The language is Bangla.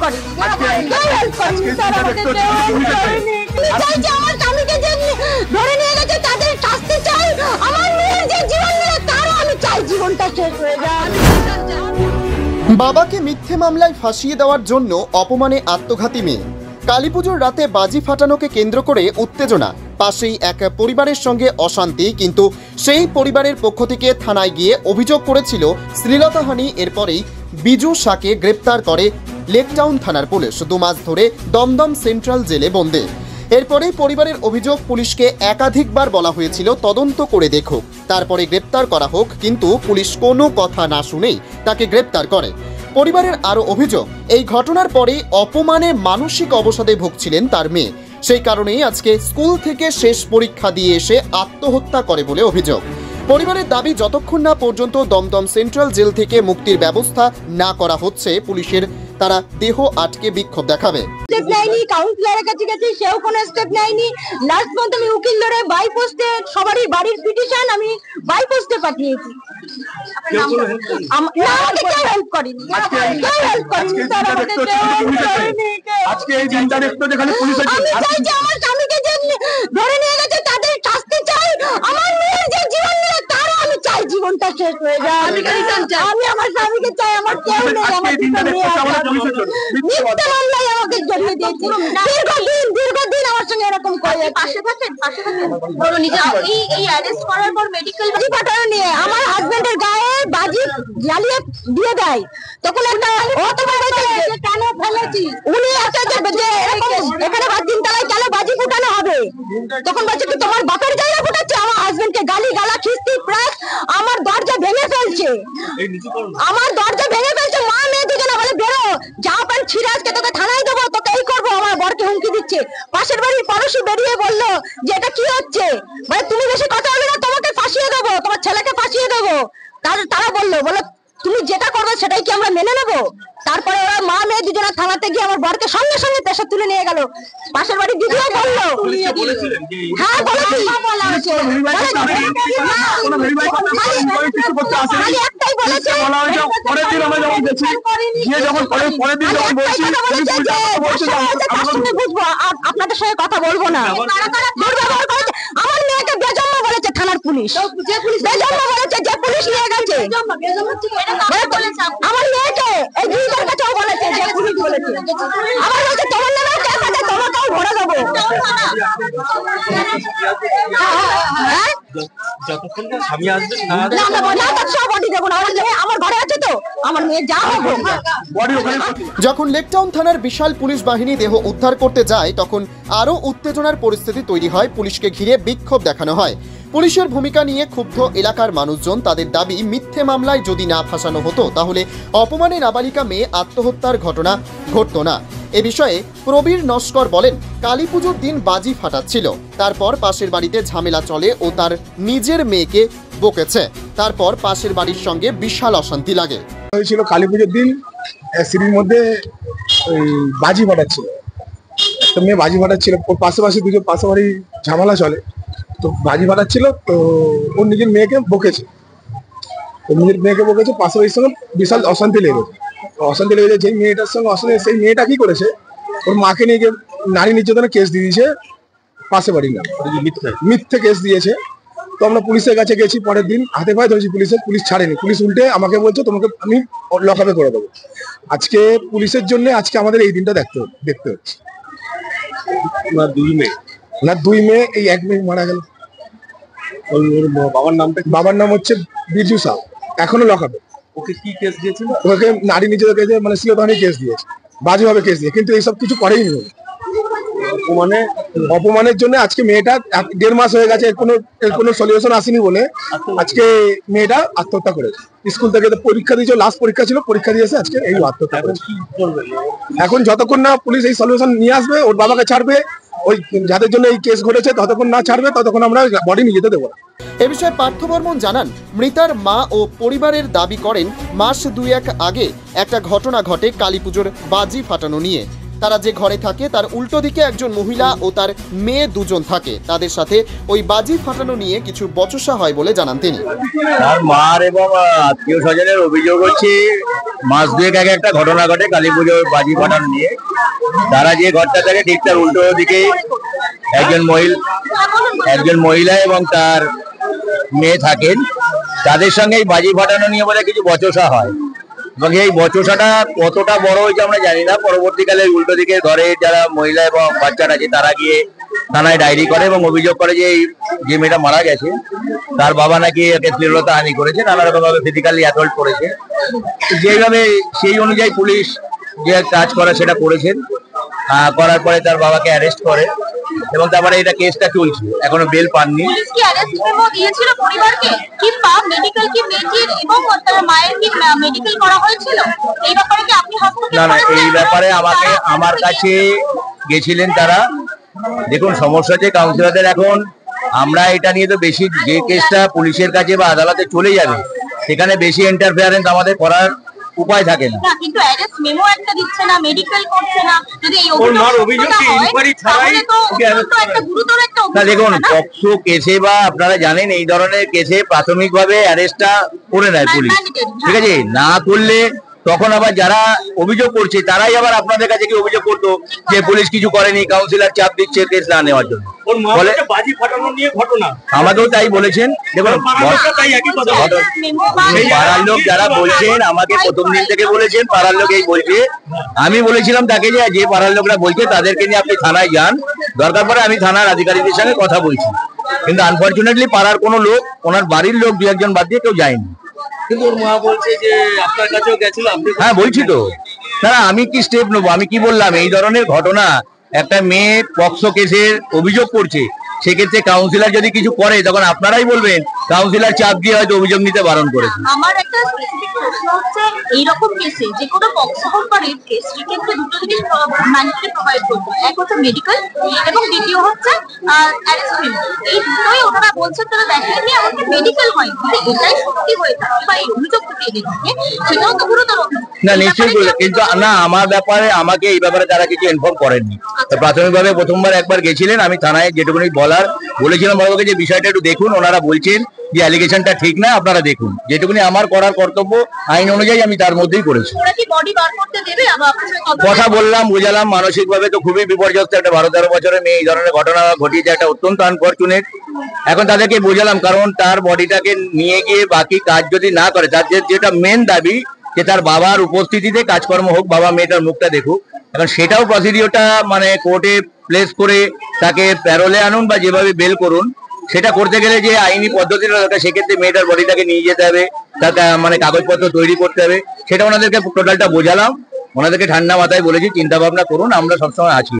করেনি, কেউ হেল্প করেনি স্যার, আমাকে কেউ হেল্প করেনি। চাই যে আমার স্বামীকে যে ধরে নিয়ে গেছে তাদের শাস্তি চাই, আমার মেয়ের যে জীবন নিয়ে তারও আমি চাই জীবনটা শেষ হয়ে যায়। বাবাকে মিথ্যে মামলায় ফাঁসিয়ে দেওয়ার জন্য অপমানে আত্মঘাতী মেয়ে। কালীপুজোর রাতে বাজি ফাটানোকে কেন্দ্র করে উত্তেজনা, পাশেই এক পরিবারের সঙ্গে অশান্তি, কিন্তু সেই পরিবারের পক্ষ থেকে থানায় গিয়ে অভিযোগ করেছিল শ্লীলতাহানি। এরপরেই বিজু শাহকে গ্রেপ্তার করে লেকটাউন থানার পুলিশ, 2 মাস ধরে দমদম সেন্ট্রাল জেলে বন্দী। এরপরেই পরিবারের অভিযোগ, পুলিশকে একাধিকবার বলা হয়েছিল তদন্ত করে দেখুক, তারপরে গ্রেপ্তার করা হোক, কিন্তু পুলিশ কোনো কথা না শুনেই তাকে গ্রেপ্তার করে। পরিবারের আরও অভিযোগ, এই ঘটনার পরে অপমানে মানসিক অবসাদে ভুগছিলেন তার মেয়ে, সেই কারণেই আজকে স্কুল থেকে শেষ পরীক্ষা দিয়ে এসে আত্মহত্যা করে বলে অভিযোগ। পরিবারের দাবি, যতক্ষণ না পর্যন্ত দমদম সেন্ট্রাল জেল থেকে মুক্তির ব্যবস্থা না করা হচ্ছে পুলিশের, তারা দেহ আটকে বিক্ষোভ দেখাবে। স্টেপ নেয়নি, কাউন্সিলরের কাছে গেছি, সেও কোনো স্টেপ নেয়নি। লাস্ট পর্যন্ত আমি উকিল ধরে বাই পোস্টে সবারই বাড়ির পিটিশন আমি বাই পোস্টে পাঠিয়েছি। আমাকে কেউ হেল্প করেনি, কেউ হেল্প করেনি স্যার, আমাকে কেউ হেল্প করেনি। আজকে এই দিনটা দেখতে যেখানে পুলিশ আছে, আমি চাই যে আমার স্বামীকে যে ধরে নিয়ে গেছে তাদের শাস্তি চাই, আমার মেয়ের যে জীবন নিয়ে তারও আমি চাই জীবনটা শেষ হয়ে যায়। আমি আমার স্বামীকে চাই, আমার কেউ নেই, আমার দুটো মেয়ে আছে। মিথ্যে মামলায় আমাকে জড়িয়ে দিয়েছে, দীর্ঘদিন আমার সঙ্গে এরকম করে। পাশে থাকেন বলো, নিজে এই অ্যারেস্ট করার পর মেডিকেল বাজি ফাটানো নিয়ে আমার হাজবেন্ডের গায়ে বাজি জ্বালিয়ে দিয়ে দেয়, তখন একটা ও তোমার বলছে কেন ফেলেছি, উনি আছে যে এখানে তিনতলায় কেন বাজি ফুটানো হবে, তখন বলছে কি তোমার বাপের জায়গা ফুটাচ্ছে। আমার হাজবেন্ডকে গালি গালা খিস্তি প্লাস আমার দরজা ভেঙে ফেলছে, আমার দরজা ভেঙে ফেলছে। মা মেয়ে দুজনে বলে বেরো, যা পান ছিঁড়ে আজকে তোকে থানায় দেবো, তোকে এই করবো। আমার বরকে হুমকি দিচ্ছে। পাশের বাড়ির পড়োশি বেরিয়ে বললো যে এটা কি হচ্ছে, মানে তুমি বেশি কথা বলে না, তোমাকে ফাঁসিয়ে দেবো, তোমার ছেলেকে ফাঁসিয়ে দেবো। তারা বললো তুমি যেটা করবে সেটাই কি আমরা মেনে নেবো। তারপরে ওরা মা মেয়ে দুজনে থানাতে গিয়ে আমার বরকে সঙ্গে সঙ্গে পেশা তুলে নিয়ে গেল। পাশের বাড়ির দিদিও বললো, হ্যাঁ একটাই বলেছে, আপনাদের সঙ্গে কথা বলবো না। আমার মেয়েকে বেজন্ম বলেছে থানার পুলিশ, বেজন্ম বলেছে, যে পুলিশ নিয়ে গেছে আমার মেয়েকে, এই দিদিদের কাছেও বলেছে, যে পুলিশ বলেছে। আমার বলছে তোমার নামে কেস আছে, তোমাকেও ভরে দেবো। যখন লেকটাউন থানার বিশাল পুলিশ বাহিনী দেহ উদ্ধার করতে যায়, তখন আরও উত্তেজনার পরিস্থিতি তৈরি হয়। পুলিশকে ঘিরে বিক্ষোভ দেখানো হয়। পুলিশের ভূমিকা নিয়ে ক্ষুব্ধ এলাকার মানুষজন। তাদের দাবি, মিথ্যে মামলায় যদি না ফাঁসানো হতো তাহলে অপমানে নাবালিকা মেয়ে আত্মহত্যার ঘটনা ঘটতো না। এ বিষয়ে প্রবীর নস্কর বলেন, কালীপুজোর দিন বাজি ফাটাচ্ছিল, তারপর পাশের বাড়িতে ঝামেলা চলে ও তার নিজের মেয়েকে বকেছে, তারপর পাশের বাড়ির সঙ্গে বিশাল অশান্তি লাগে। হয়েছিল কালীপুজোর দিন সিঁড়ির মধ্যে বাজি ফাটাচ্ছিল, একটা মেয়ে বাজি ফাটাচ্ছিল, ওর পাশাপাশি দুজন পাশাপাশি ঝামেলা চলে, তো বাজি ফাটাচ্ছিল, তো ওর নিজের মেয়েকে বকেছে, পাশাপাশির সঙ্গে বিশাল অশান্তি লেগেছে। যেই মেয়েটার সঙ্গে অশান্তি, সেই মেয়েটা কি করেছে, ওর মাকে নিয়ে গিয়ে নারী নির্যাতনের কেস দিয়ে দিয়েছে, পাশে বাড়ির নাম মিথ্যে কেস দিয়েছে। তো আমরা পুলিশের কাছে গেছি, পরের দিন হাতে পায়ে ধরেছি পুলিশ ছাড়েনি, পুলিশ উল্টে আমাকে বলছে তোমাকে আমি লকআপে করে দেবো। আজকে পুলিশের জন্য আজকে আমাদের এই দিনটা দেখতে হচ্ছে। দুই মেয়ে, এই এক মেয়ে মারা গেল। বাবার নাম হচ্ছে বিজু শাহ, এখনো লকআপে। ওকে কি কেস দিয়েছিল? ওকে নারী নির্যাতন কেস, মানে শ্লীলতাহানি কেস দিয়েছে, বাজেভাবে কেস দিয়ে, কিন্তু এইসব কিছু করেই নি। অপমানের জন্য আজকে মেয়েটা 1.5 মাস হয়ে গেছে, এর কোনো সলিউশন আসেনি বলে আজকে মেয়েটা আত্মহত্যা করেছে। স্কুল থেকে পরীক্ষা দিয়েছে, লাস্ট পরীক্ষা ছিল, পরীক্ষা দিয়েছে, আজকে এই আত্মহত্যা করেছে। এখন যতক্ষণ না পুলিশ এই সলিউশন নিয়ে আসবে, ওর বাবাকে ছাড়বে, ওই যাদের জন্য এই কেস ঘটেছে ততক্ষণ না ছাড়বে, ততক্ষণ আমরা বডি নিয়ে যেতে দেবো না। এ বিষয়ে পার্থ বর্মন জানান, মৃতার মা ও পরিবারের দাবি করেন, মাস 2-1 আগে একটা ঘটনা ঘটে কালীপুজোর বাজি ফাটানো নিয়ে। তারা যে ঘরে থাকে তার উল্টো দিকে একজন মহিলা ও তার মেয়ে দুজন থাকে। তাদের সাথে ওই বাজি ফাটানো নিয়ে কিছু বচসা হয় বলে জানান তিনি। তার মার এবং আত্মীয় স্বজনের অভিযোগ হচ্ছে মাস দুয়েক আগে একটা ঘটনা ঘটে কালী পুজোর বাজি ফাটানো নিয়ে। তারা যে ঘরটা থাকে ঠিক তার উল্টো দিকে একজন মহিলা এবং তার মেয়ে থাকেন। তাদের সঙ্গে এই বাজি ফাটানো নিয়ে বলে কিছু বচসা হয় এবং এই বচসাটা কতটা বড় হয়েছে আমরা জানি না। পরবর্তীকালে উল্টো দিকে ঘরে যারা মহিলা এবং বাচ্চারা আছে তারা গিয়ে থানায় ডায়েরি করে এবং অভিযোগ করে যে যে মেয়েটা মারা গেছে তার বাবা নাকি একে শ্লীলতাহানি করেছে, নানা রকম ভাবে ফিজিক্যালি অ্যাসল্ট করেছে। যেভাবে সেই অনুযায়ী পুলিশ যে কাজ করে সেটা করেছেন, করার পরে তার বাবাকে অ্যারেস্ট করে এবং তারপরে এটা কেসটা চলছে, এখনো বেল পাননি। পুলিশ কি অ্যারেস্ট মেমো দিয়েছিল পরিবারকে, কিংবা মেডিকেল কি মেয়েটির এবং তার মায়ের কি মেডিকেল করা হয়েছিল? এই ব্যাপারে কি আপনি হস্তক্ষেপ না, করেছেন? এই ব্যাপারে আমার কাছে গেছিলেন তারা। দেখুন, সমস্যা হচ্ছে কাউন্সিলরদের এখন আমরা এটা নিয়ে তো বেশি, যে কেসটা পুলিশের কাছে বা আদালতে চলে যাবে সেখানে বেশি ইন্টারফেয়ারেন্স আমাদের করার উপায় থাকে না। না, কিন্তু অ্যারেস্ট মেমো একটা দিচ্ছে না, মেডিকেল করছে না। যদি এই অভিযোগ তাহলে তো একটা গুরুতর একটা না, অভিযোগ। দেখুন, পক্সো কেসে বা আপনারা জানেন এই ধরনের কেসে প্রাথমিকভাবে অ্যারেস্টটা করে নেয় পুলিশ, ঠিক আছে? না করলে তখন আবার যারা অভিযোগ করছে তারাই আবার আপনাদের কাছে কি অভিযোগ করতো যে পুলিশ কিছু করেনি, কাউন্সিলর চাপ দিচ্ছে কেস না নেওয়ার জন্য। বলে বাজি ফাটানো নিয়ে ঘটনা আমাকেও তাই বলেছেন। দেখুন, পাড়ার লোক যারা বলছেন আমাকে প্রথম দিন থেকে বলেছেন, পাড়ার লোক এই বলছে। আমি বলেছিলাম তাকে যে পাড়ার লোকরা বলছে তাদেরকে নিয়ে আপনি থানায় যান, দরকার পড়ে আমি থানার আধিকারিকদের সঙ্গে কথা বলছি। কিন্তু আনফরচুনেটলি পাড়ার কোনো লোক, ওনার বাড়ির লোক দু একজন বাদ দিয়ে কেউ যায়নি। কিন্তু ওর মা বলছে যে আপনার কাছেও গেছিল, আপনি হ্যাঁ বলছি তো। না, আমি কি স্টেপ নেবো? আমি কি বললাম এই ধরনের ঘটনা একটা মেয়ে পক্সো কেসের অভিযোগ করছে, সেক্ষেত্রে কাউন্সিলর যদি কিছু করে তখন আপনারাই বলবেন কাউন্সিলর চাপ দিয়ে হয়তো অভিযোগ নিতে বারণ করেছে। আমার একটা স্পেসিফিক প্রশ্ন হচ্ছে, এইরকম কেসে যে কোনো পক্সো হোক বা রেপ কেস, সেক্ষেত্রে দুটো জিনিস ম্যান্ডেটরি প্রোভাইড করতে হয়। এক হচ্ছে মেডিকেল এবং দ্বিতীয় হচ্ছে অ্যারেস্ট মেমো। এই দুটোই ওনারা বলছেন তারা দেখেননি, এমনকি মেডিকেল হয়। যদি এটাই সত্যি হয়ে থাকে বা এই অভিযোগ থেকে এনে থাকে, সেটাও তো গুরুতর অভিযোগ। না, নিশ্চয়ই বলবে, কিন্তু না, আমার ব্যাপারে আমাকে এই ব্যাপারে তারা কিছু ইনফর্ম করেননি। তো প্রাথমিকভাবে প্রথমবার একবার গেছিলেন, আমি থানায় যেটুকুনি বলেছিলাম বাবাকে যে বিষয়টা একটু দেখুন। ওনারা বলছেন যে অ্যালিগেশনটা ঠিক না, আপনারা দেখুন। যেটুকুনি আমার করার কর্তব্য আইন অনুযায়ী আমি তার মধ্যেই করেছি। ওরা কি বডি বার করতে দেবে? আবার আপনার সঙ্গে কথা বললাম, বুঝালাম, মানসিকভাবে তো খুবই বিপর্যস্ত। একটা 12-13 বছরের মেয়ে এই ধরনের ঘটনা ঘটিয়েছে, একটা অত্যন্ত আনফরচুনেট। এখন তাদেরকে বোঝালাম, কারণ তার বডিটাকে নিয়ে গিয়ে বাকি কাজ যদি না করে, তার যেটা মেন দাবি যে তার বাবার উপস্থিতিতে কাজকর্ম হোক, বাবা মেয়েটার মুখটা দেখুক। এখন সেটাও প্রসিডিওরটা মানে কোর্টে প্লেস করে তাকে প্যারোলে আনুন বা যেভাবে বেল করুন, সেটা করতে গেলে যে আইনি পদ্ধতিটা দরকার, সেক্ষেত্রে মেয়েটার বডিটাকে নিয়ে যেতে হবে, তার মানে কাগজপত্র তৈরি করতে হবে। সেটা ওনাদেরকে টোটালটা বোঝালাম, ওনাদেরকে ঠান্ডা মাথায় বলেছি চিন্তা ভাবনা করুন, আমরা সবসময় আছি।